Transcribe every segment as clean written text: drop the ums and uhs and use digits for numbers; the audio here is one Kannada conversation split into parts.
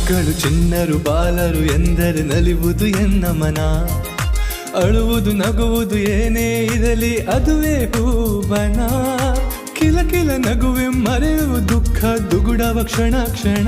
ಮಕ್ಕಳು ಚಿನ್ನರು ಬಾಲರು ಎಂದರೆ ನಲಿವುದು ಎನ್ನ ಮನ. ಅಳುವುದು ನಗುವುದು ಏನೇ ಇರಲಿ ಅದುವೇ ಹೂವನ. ಕಿಲ ಕಿಲ ನಗುವೆ ಮರೆಯುವ ದುಃಖ ದುಗುಡವ ಕ್ಷಣ ಕ್ಷಣ.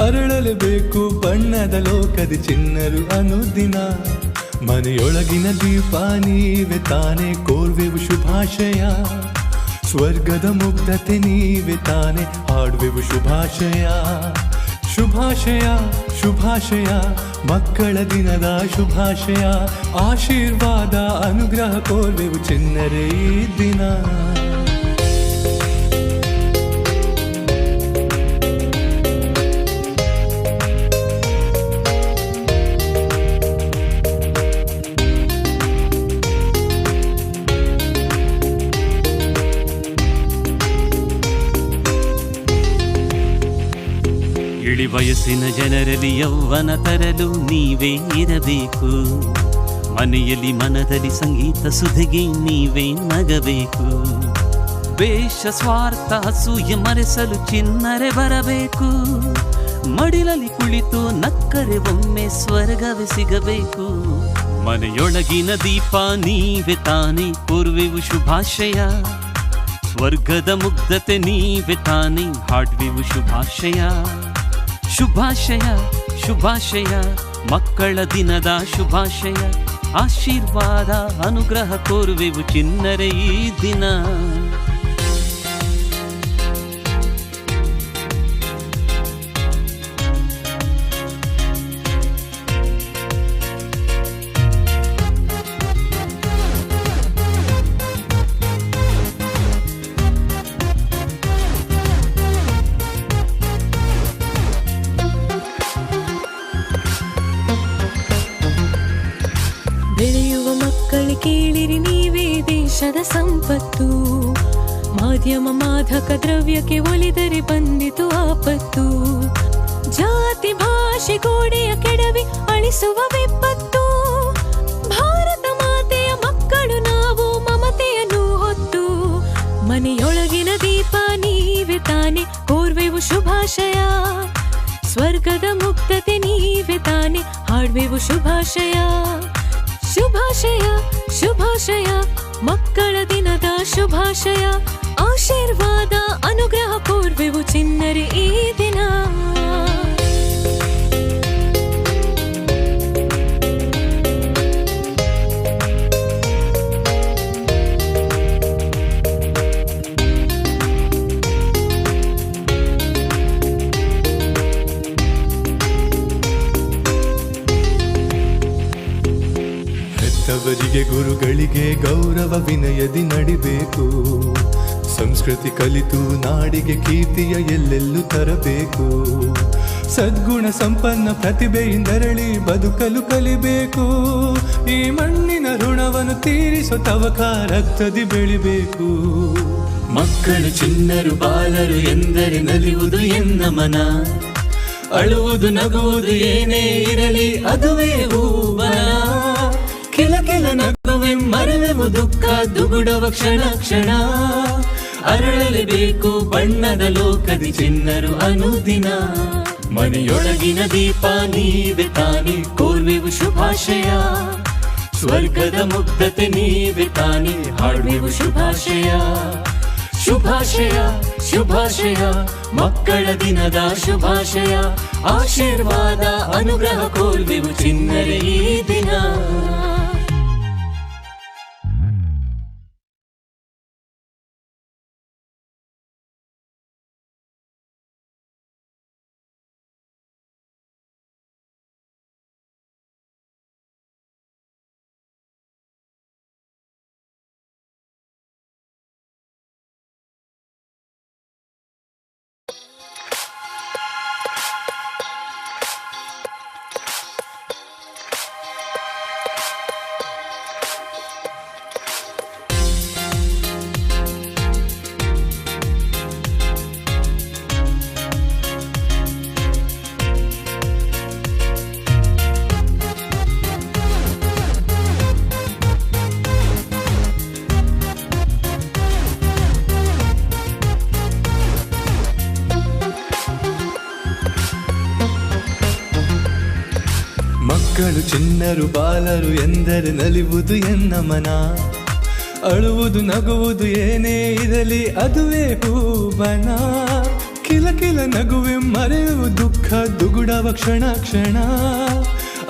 ಅರಳಲೇಬೇಕು ಬಣ್ಣದ ಲೋಕದಿ ಚಿನ್ನರು ಅನುದಿನ. ಮನೆಯೊಳಗಿನ ದೀಪ ನೀವೆ ತಾನೆ ಕೋರ್ವೆವು ಶುಭಾಶಯ. ಸ್ವರ್ಗದ ಮುಗ್ಧತೆ ನೀವೆ ತಾನೆ ಹಾಡುವೆವು ಶುಭಾಶಯ. ಶುಭಾಶಯ ಶುಭಾಶಯ ಮಕ್ಕಳ ದಿನದ ಶುಭಾಶಯ. ಆಶೀರ್ವಾದ ಅನುಗ್ರಹ ಕೋರ್ವೆವು ಚಿನ್ನರೇ ಈ ದಿನ. ಇಳಿ ವಯಸ್ಸಿನ ಜನರಲ್ಲಿ ಯೌವನ ತರಲು ನೀವೇ ಇರಬೇಕು. ಮನೆಯಲ್ಲಿ ಮನದಲ್ಲಿ ಸಂಗೀತ ಸುಧಿಗೆ ನೀವೇ ನಗಬೇಕು. ವೇಷ ಸ್ವಾರ್ಥ ಅಸೂಯೆ ಮರೆಸಲು ಚಿನ್ನರೆ ಬರಬೇಕು. ಮಡಿಲಲ್ಲಿ ಕುಳಿತು ನಕ್ಕರೆ ಒಮ್ಮೆ ಸ್ವರ್ಗವೇ ಸಿಗಬೇಕು. ಮನೆಯೊಳಗಿನ ದೀಪ ನೀವೆ ತಾನೆ ಕೋರುವೆವು ಶುಭಾಶಯ. ಸ್ವರ್ಗದ ಮುಗ್ಧತೆ ನೀವೆ ತಾನೆ ಹಾಡುವೆವು ಶುಭಾಶಯ. ಶುಭಾಶಯ ಶುಭಾಶಯ ಮಕ್ಕಳ ದಿನದ ಶುಭಾಶಯ. ಆಶೀರ್ವಾದ ಅನುಗ್ರಹ ಕೋರುವೆವು ಚಿನ್ನರೇ ಈ ದಿನ. ಬೆಳೆಯುವ ಮಕ್ಕಳು ಕೇಳಿರಿ ನೀವೇ ದೇಶದ ಸಂಪತ್ತು. ಮಾಧ್ಯಮ ಮಾದಕ ದ್ರವ್ಯಕ್ಕೆ ಒಲಿದರೆ ಬಂದಿತು ಆಪತ್ತು. ಜಾತಿ ಭಾಷೆ ಗೋಡೆಯ ಕೆಡವಿ ಅಳಿಸುವ ವಿಪತ್ತು. ಭಾರತ ಮಾತೆಯ ಮಕ್ಕಳು ನಾವು ಮಮತೆಯನ್ನು ಹೊತ್ತು. ಮನೆಯೊಳಗಿನ ದೀಪ ನೀವೆ ತಾನೆ ಕೋರ್ವೆವು ಶುಭಾಶಯ. ಸ್ವರ್ಗದ ಮುಕ್ತತೆ ನೀವೆ ತಾನೆ ಹಾಡುವೆವು ಶುಭಾಶಯ. ಶುಭಾಶಯ ಶುಭಾಶಯ ಮಕ್ಕಳ ದಿನದ ಶುಭಾಶಯ. ಆಶೀರ್ವಾದ ಅನುಗ್ರಹ ಕೋರ್ವೆವು ಚಿನ್ನರೇ ಈ ದಿನ. ಹೆತ್ತವರಿಗೆ ಗುರುಗಳಿಗೆ ಗೌರವ ವಿನಯದಿ ನಡಿಬೇಕು. ಸಂಸ್ಕೃತಿ ಕಲಿತು ನಾಡಿಗೆ ಕೀರ್ತಿಯ ಎಲ್ಲೆಲ್ಲೂ ತರಬೇಕು. ಸದ್ಗುಣ ಸಂಪನ್ನ ಪ್ರತಿಭೆಯಿಂದರಳಿ ಬದುಕಲು ಕಲಿಬೇಕು. ಈ ಮಣ್ಣಿನ ಋಣವನ್ನು ತೀರಿಸೋ ತವಕ ರಕ್ತದಿ ಬೆಳಿಬೇಕು. ಮಕ್ಕಳು ಚಿನ್ನರು ಬಾಲರು ಎಂದರೆ ನಲಿಯುವುದು ಎನ್ನ ಮನ. ಅಳುವುದು ನಗುವುದು ಏನೇ ಇರಲಿ ಅದುವೇ ಹೂವನ. ಕಿಲ ಕಿಲ ನಗುವೆ ಮರೆವೆವು ದುಃಖ ದುಗುಡವ ಕ್ಷಣ ಕ್ಷಣ. ಅರಳಲೇಬೇಕು ಬಣ್ಣದ ಲೋಕದಿ ಚಿನ್ನರು ಅನುದಿನ. ಮನೆಯೊಳಗಿನ ದೀಪ ನೀವೆ ತಾನೆ ಕೋರ್ವೆವು ಶುಭಾಶಯ. ಸ್ವರ್ಗದ ಮುಗ್ಧತೆ ನೀವೆ ತಾನೆ ಹಾಡುವೆವು ಶುಭಾಶಯ. ಶುಭಾಶಯ ಶುಭಾಶಯ ಮಕ್ಕಳ ದಿನದ ಶುಭಾಶಯ. ಆಶೀರ್ವಾದ ಅನುಗ್ರಹ ಕೋರ್ವೆವು ಚಿನ್ನರೇ ಈ ದಿನ. ಮಕ್ಕಳು ಚಿನ್ನರು ಬಾಲರು ಎಂದರೆ ನಲಿವುದು ಎನ್ನ ಮನ. ಅಳುವುದು ನಗುವುದು ಏನೇ ಇರಲಿ ಅದುವೇ ಹೂಬನ. ಕಿಲ ಕಿಲ ನಗುವೆ ಮರೆಯುವ ದುಃಖ ದುಗುಡವ ಕ್ಷಣ ಕ್ಷಣ.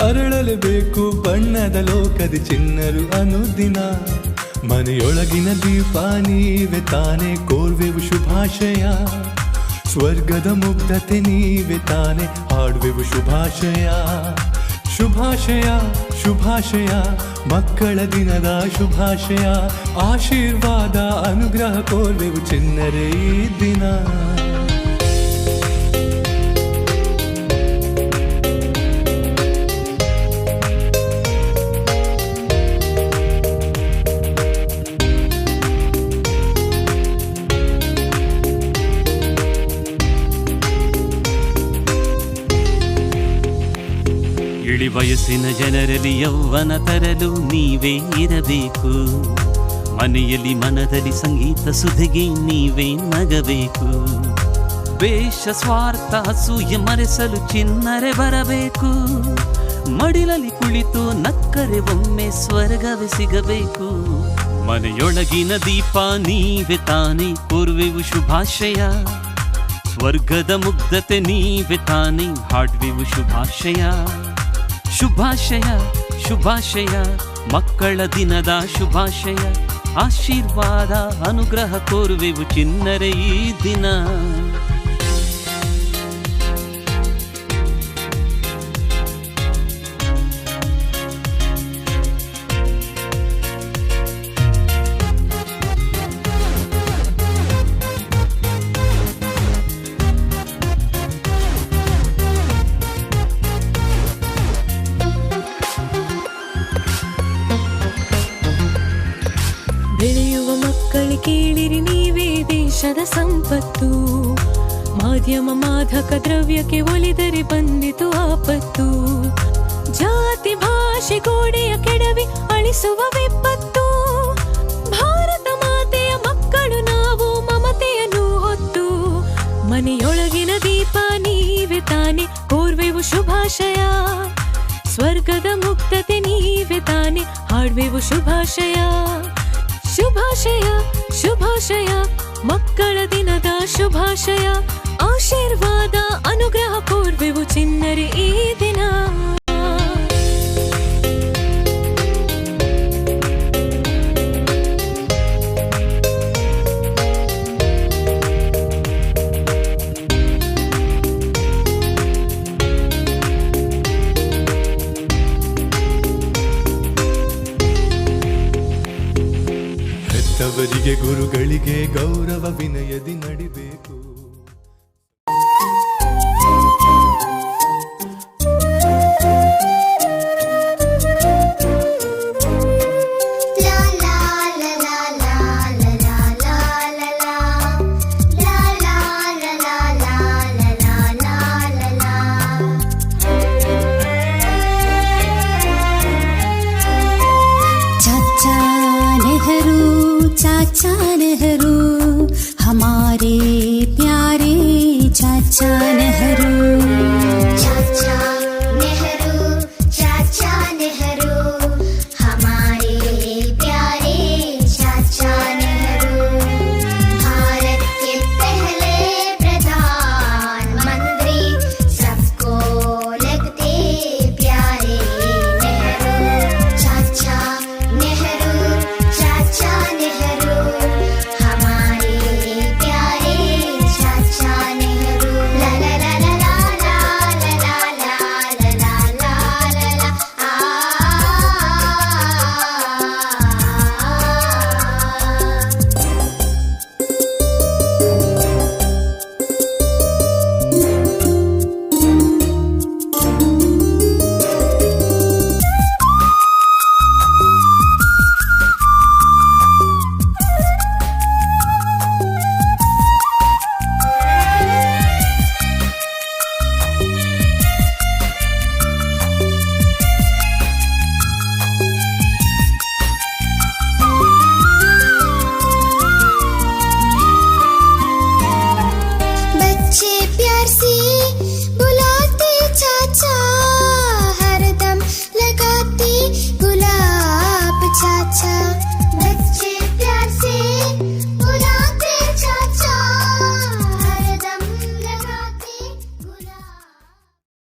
ಅರಳಲೇಬೇಕು ಬಣ್ಣದ ಲೋಕದ ಚಿನ್ನರು ಅನುದಿನ. ಮನೆಯೊಳಗಿನ ದೀಪ ನೀವೆ ತಾನೆ ಕೋರ್ವೆವು ಶುಭಾಶಯ. ಸ್ವರ್ಗದ ಮುಗ್ಧತೆ ನೀವೆ ತಾನೆ ಹಾಡುವೆವು ಶುಭಾಶಯ. ಶುಭಾಶಯ ಶುಭಾಶಯ ಮಕ್ಕಳ ದಿನದ ಶುಭಾಶಯ. ಆಶೀರ್ವಾದ ಅನುಗ್ರಹ ಕೋರ್ವೆವು ಚಿನ್ನರೇ ಈ ದಿನ. ಇಳಿ ವಯಸ್ಸಿನ ಜನರಲ್ಲಿ ಯೌವನ ತರಲು ನೀವೇ ಇರಬೇಕು. ಮನೆಯಲ್ಲಿ ಮನದಲ್ಲಿ ಸಂಗೀತ ಸುಧಿಗೆ ನೀವೇ ನಗಬೇಕು. ವೇಷ ಸ್ವಾರ್ಥ ಅಸೂಯೆ ಮರೆಸಲು ಚಿನ್ನರೆ ಬರಬೇಕು. ಮಡಿಲಲ್ಲಿ ಕುಳಿತು ನಕ್ಕರೆ ಒಮ್ಮೆ ಸ್ವರ್ಗವೇ ಸಿಗಬೇಕು. ಮನೆಯೊಳಗಿನ ದೀಪ ನೀವೆ ತಾನೆ ಕೋರುವೆವು ಶುಭಾಶಯ. ಸ್ವರ್ಗದ ಮುಗ್ಧತೆ ನೀವೆ ತಾನೆ ಹಾಡುವೆವು ಶುಭಾಶಯ. ಶುಭಾಶಯ ಶುಭಾಶಯ ಮಕ್ಕಳ ದಿನದ ಶುಭಾಶಯ. ಆಶೀರ್ವಾದ ಅನುಗ್ರಹ ಕೋರುವೆವು ಚಿನ್ನರೇ ಈ ದಿನ. ಬೆಳೆಯುವ ಮಕ್ಕಳು ಕೇಳಿರಿ ನೀವೇ ದೇಶದ ಸಂಪತ್ತು. ಮಾಧ್ಯಮ ಮಾದಕ ದ್ರವ್ಯಕ್ಕೆ ಒಲಿದರೆ ಬಂದಿತು ಆಪತ್ತು. ಜಾತಿ ಭಾಷೆ ಗೋಡೆಯ ಕೆಡವಿ ಅಳಿಸುವ ವಿಪತ್ತು. ಭಾರತ ಮಾತೆಯ ಮಕ್ಕಳು ನಾವು ಮಮತೆಯನ್ನು ಹೊತ್ತು. ಮನೆಯೊಳಗಿನ ದೀಪ ನೀವೆ ತಾನೆ ಕೋರ್ವೆವು ಶುಭಾಶಯ. ಸ್ವರ್ಗದ ಮುಕ್ತತೆ ನೀವೆ ತಾನೆ ಹಾಡುವೆವು ಶುಭಾಶಯ. ಶುಭಾಶಯ ಶುಭಾಶಯ ಮಕ್ಕಳ ದಿನದ ಶುಭಾಶಯ. ಆಶೀರ್ವಾದ ಅನುಗ್ರಹ ಕೋರ್ವೆವು ಚಿನ್ನರೇ ಈ ದಿನ. ಹೆತ್ತವರಿಗೆ ಗುರುಗಳಿಗೆ ಗೌರವ ವಿನಯದಿ ನಡಿಬೇಕು.